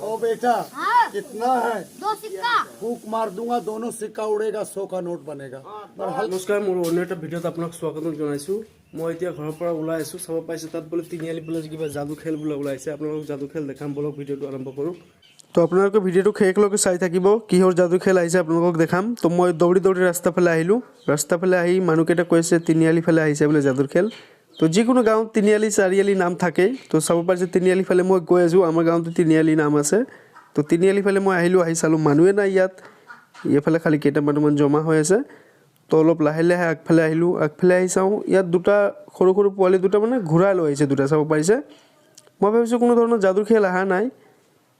ओ बेटा हाँ। कितना है? 2 सिक्का। फूक मार दूंगा, दोनों सिक्का उड़ेगा, 100 का नोट बनेगा। নমস্কাৰ, মোৰ অন্য এটা ভিডিঅ'ত আপোনাক স্বাগতম জনাইছোঁ। মই এতিয়া ঘৰৰ পৰা ওলাই আছোঁ, চাব পাইছে তাত বোলে তিনিআলি বোলে কিবা যাদু খেল বোলে ওলাইছে। আপোনালোকক যাদু খেল দেখাম, বলক ভিডিঅ'টো আৰম্ভ কৰোঁ। তো আপোনালোকে ভিডিঅ'টো শেষলৈকে চাই থাকিব, কিহৰ যাদু খেল আহিছে আপোনালোকক দেখাম। তো মই দৌৰি দৌৰি ৰাস্তা ফালে আহিলোঁ, ৰাস্তা ফালে আহি মানুহকেইটা কৈছে তিনিআলি ফালে আহিছে বোলে যাদুৰ খেল। তো যিকোনো গাঁৱত তিনিআলি চাৰিআলি নাম থাকে, তো চাব পাৰিছে তিনিআলি ফালে মই গৈ আছোঁ। আমাৰ গাঁৱতো তিনিআলি নাম আছে। তো তিনিআলি ফালে মই আহিলোঁ, আহি চালোঁ মানুহে নাই ইয়াত, এইফালে খালি কেইটামান জমা হৈ আছে। তো অলপ লাহে লাহে আগফালে আহিলোঁ, আগফালে আহি চাওঁ ইয়াত দুটা সৰু সৰু পোৱালি দুটা মানে ঘূৰাই লৈ আহিছে দুটা, চাব পাৰিছে। মই ভাবিছোঁ কোনো ধৰণৰ যাদুৰ খেল অহা নাই,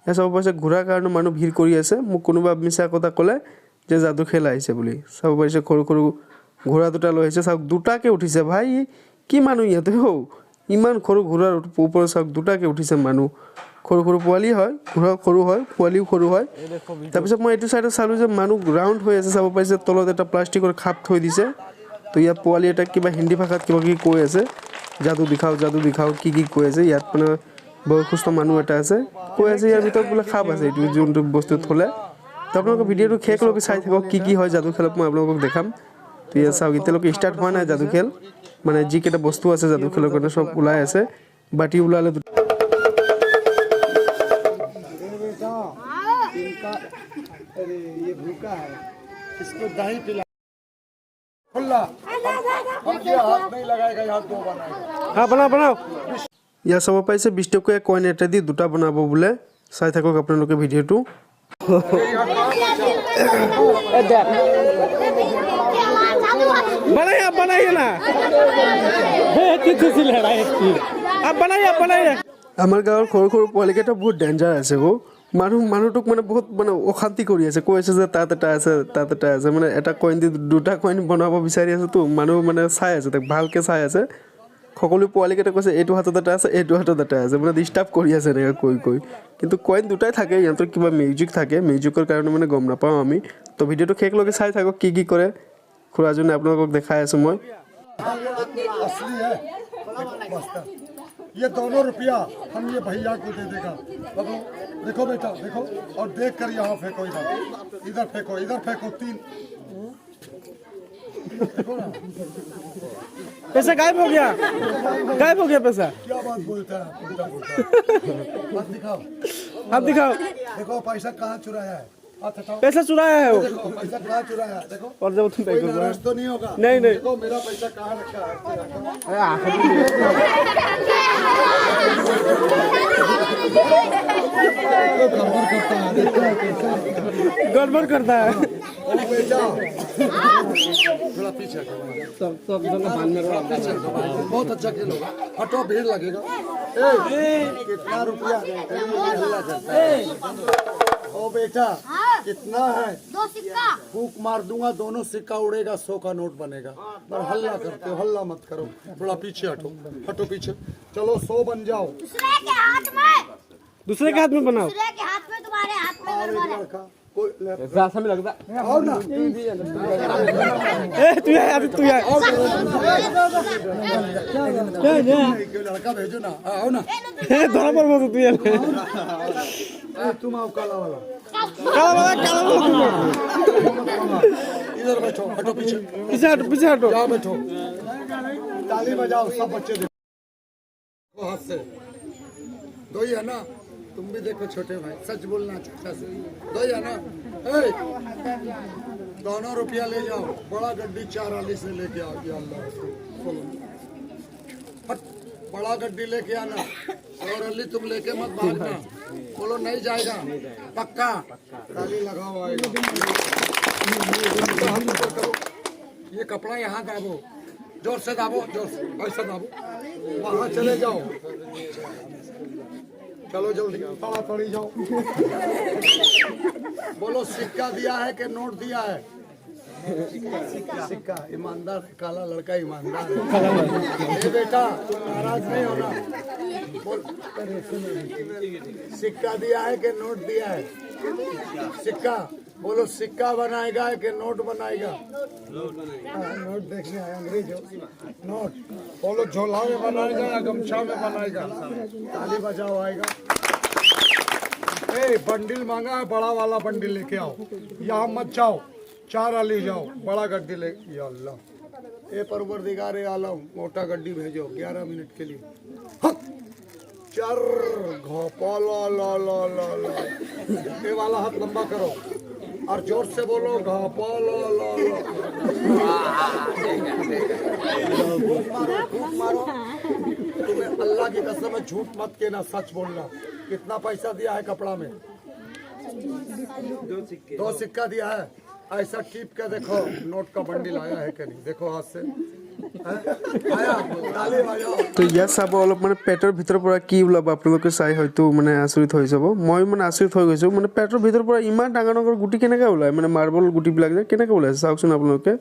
চাব পাৰিছে ঘূৰাৰ কাৰণে মানুহ ভিৰ কৰি আছে। মোক কোনোবা মিছা কথা ক'লে যে যাদুৰ খেল আহিছে বুলি। চাব পাৰিছে সৰু সৰু ঘোঁৰা দুটা লৈ আহিছে, চাওক দুটাকে উঠিছে। ভাই কি মানুহ ইয়াতে হৌ, ইমান সৰু ঘোঁৰাৰ ওপৰত চাওক দুটাকে উঠিছে মানুহ। সৰু সৰু পোৱালি হয়, ঘোঁৰা সৰু হয়, পোৱালিও সৰু হয়। তাৰপিছত মই এইটো চাইডত চালোঁ যে মানুহ ৰাউণ্ড হৈ আছে, চাব পাৰিছে তলত এটা প্লাষ্টিকৰ খাপ থৈ দিছে। তো ইয়াত পোৱালি এটা কিবা হিন্দী ভাষাত কিবা কিবি কৈ আছে, যাদু দেখাও কি কি কৈ আছে। ইয়াত মানে বয়সস্থ মানুহ এটা আছে, কৈ আছে ইয়াৰ ভিতৰত বোলে খাপ আছে, এইটো যোনটো বস্তু থ'লে। তো আপোনালোকে ভিডিঅ'টো শেষলৈকে চাই থাকক, কি হয় যাদু খেলত মই আপোনালোকক দেখাম। তো ইয়াত চাওক এতিয়ালৈকে ষ্টাৰ্ট হোৱা নাই যাদু খেল, মানে যিকেইটা বস্তু আছে যাদু খেলৰ কাৰণে চব ওলাই আছে। বাতি ওলালে अरे ये भूखा है, इसको दही पिला। खुल्ला हम ये हाथ नहीं लगाएगा, यहाँ 2 बनाएगा। हाँ बनाओ। ইয়াত চাব পাৰিছে 20 টকীয়া কইন এটা দি দুটা বনাব বোলে। চাই থাকক আপোনালোকে ভিডিঅ'টো। बनाइए ना, আমাৰ গাঁৱৰ সৰু সৰু পোৱালিকেইটা বহুত ডেঞ্জাৰ আছে গো। মানুহটোক মানে বহুত মানে অশান্তি কৰি আছে, কৈ আছে যে তাত এটা আছে, মানে এটা কইন দি দুটা কইন বনাব বিচাৰি আছে। তো মানুহ মানে চাই আছে, তাক ভালকৈ চাই আছে। সকলো পোৱালিকেইটা কৈছে এইটো হাতত এটা আছে, এইটো হাতত এটা আছে, মানে ডিষ্টাৰ্ব কৰি আছে এনেকৈ কৈ। কিন্তু কইন দুটাই থাকে, ইহঁতৰ কিবা মিউজিক থাকে, মিউজিকৰ কাৰণে মানে গম নাপাওঁ আমি। তো ভিডিঅ'টো শেষলৈকে চাই থাকক, কি কৰে খুৰাজনে আপোনালোকক দেখাই আছোঁ মই। असली है, ये दोनों रुपया हम ये भैया को दे देगा। देखो बेटा, देखो और देख कर यहाँ फेंको, इधर फेंको 3। पैसा गायब हो गया पैसा। क्या बात बोलता है, उल्टा बोलता है। हाथ दिखाओ, देखो पैसा कहाँ चुराया है, हाथ हटाओ। पैसा चुराया है वो, देखो पैसा कहाँ चुराया है, देखो। और जब तुम कोई नाराज तो नहीं होगा? नहीं। देखो मेरा पैसा कहाँ रखा है, गड़बड़ करता है। थोड़ा पीछे बहुत अच्छा खेल होगा, हटो भीड़ लगेगा। कितना रुपया हल्ला करता है? ओ बेटा कितना है? 2 सिक्का। फूक मार दूंगा, दोनों सिक्का उड़ेगा, 100 का नोट बनेगा। पर हल्ला करते हो, हल्ला मत करो, थोड़ा पीछे हटो पीछे। चलो 100 बन जाओ। दूसरे के हाथ में बनाओ। और एक लड़का कोई में लगता आओ ना, लड़का भेजो ना, आओ ना। तुम आओ, काला वाला इधर बैठो, हटो पीछे हटो। जाओ बैठो, ताली बजाओ सब बच्चे। देखो हाथ से दो ही है ना, तुम भी देखो छोटे भाई, सच बोलना अच्छा से, दो ही है ना। दोनों रुपया ले जाओ, बड़ा गड्डी 4 वाली से लेके आओ। या अल्लाह, बड़ा गड्डी लेके आना, और अली तुम लेके मत भागना, बोलो नहीं जाएगा पक्का। ताली लगाओ, आएगा। ये कपड़ा यहाँ दाबो, जोर से दाबो, जोर से ऐसा दाबो, वहाँ चले जाओ। चलो जल्दी थोड़ी जाओ। बोलो सिक्का दिया है कि नोट दिया है? सिक्का। ईमानदार है, काला लड़का ईमानदार है। ये बेटा नाराज नहीं होना, बोल सिक्का दिया है कि नोट दिया है? सिक्का। बोलो सिक्का बनाएगा कि नोट बनाएगा? नोट देखने आया अंग्रेज हो। नोट बोलो झोला में बनाएगा या गमछा में बनाएगा? ताली बजाओ, आएगा। बंडल मांगा है, बड़ा वाला बंडल लेके आओ। यहाँ मत जाओ, 4 ले जाओ, बड़ा गड्डी ले। या अल्लाह, ए परवरदिगार आलम, मोटा गड्डी भेजो 11 मिनट के लिए। हक, चर घोपा ला ला ला ला ला। ये वाला हाथ लंबा करो और जोर से बोलो, घोपा ला ला ला। खूब मारो। तुम्हें अल्लाह की कसम है, झूठ मत कहना, सच बोलना। कितना पैसा दिया है कपड़ा में? 2 सिक्का दिया है। ऐसा टिप के देखो, नोट का बंडल आया है कि नहीं, देखो हाथ से। आया, ताली बजाओ। তো ইয়াত চাব অলপ মানে পেটৰ ভিতৰৰ পৰা কি ওলাব আপোনালোকে চাই হয়তো মানে আচৰিত হৈ যাব। মই মানে আচৰিত হৈ গৈছোঁ, মানে পেটৰ ভিতৰৰ পৰা ইমান ডাঙৰ ডাঙৰ গুটি কেনেকৈ ওলায়, মানে মাৰ্বল গুটিবিলাক যে কেনেকৈ ওলাইছে চাওকচোন আপোনালোকে।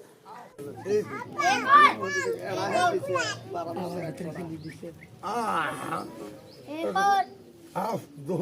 दो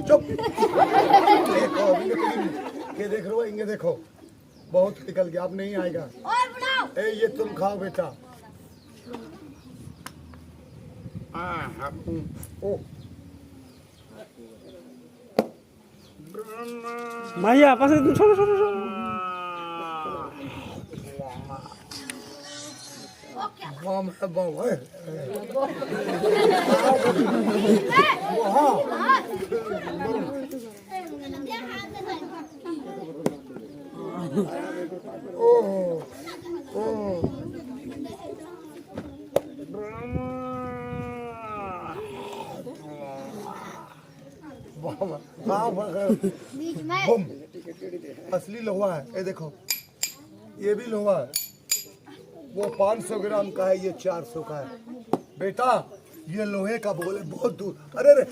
चुप। देखो ये देख रहे हो, इंगे देखो, बहुत निकल गया, अब नहीं आएगा। ए ये तुम खाओ बेटा। ओ माहिया पास छोड़ो छोड़ो छोड़ो। बम है, बम है। बम असली लोहा है, ये देखो, ये भी लोहा है। वो 500 ग्राम का है, ये 400 का है। बेटा ये लोहे का बोले बहुत दूर। अरे रे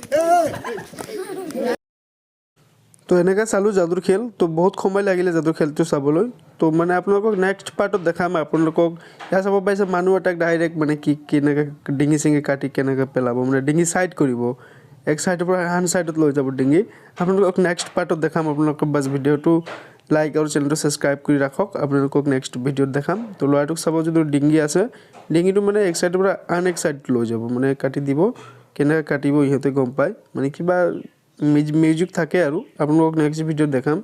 তো এনেকৈ চালোঁ যাদুৰ খেল। তো বহুত সময় লাগিলে যাদুৰ খেলটো চাবলৈ। তো মানে আপোনালোকক নেক্সট পাৰ্টত দেখাম। আপোনালোকক ইয়াত চাব পাৰিছে মানুহ এটাক ডাইৰেক্ট মানে কি কেনেকৈ ডিঙি চিঙি কাটি কেনেকৈ পেলাব, মানে ডিঙি চাইড কৰিব, এক চাইডৰ পৰা আন চাইডত লৈ যাব ডিঙি। আপোনালোকক নেক্সট পাৰ্টত দেখাম। আপোনালোকক বাছ ভিডিঅ'টো লাইক আৰু চেনেলটো ছাবস্ক্ৰাইব কৰি ৰাখক, আপোনালোকক নেক্সট ভিডিঅ'ত দেখাম। তো ল'ৰাটোক চাব, যদি ডিঙি আছে, ডিঙিটো মানে এক চাইডৰ পৰা আন এক চাইড লৈ যাব, মানে কাটি দিব। কেনেকৈ কাটিব ইহঁতে গম পায়, মানে কিবা মিউজিক থাকে আৰু। আপোনালোকক নেক্সট ভিডিঅ'ত দেখাম।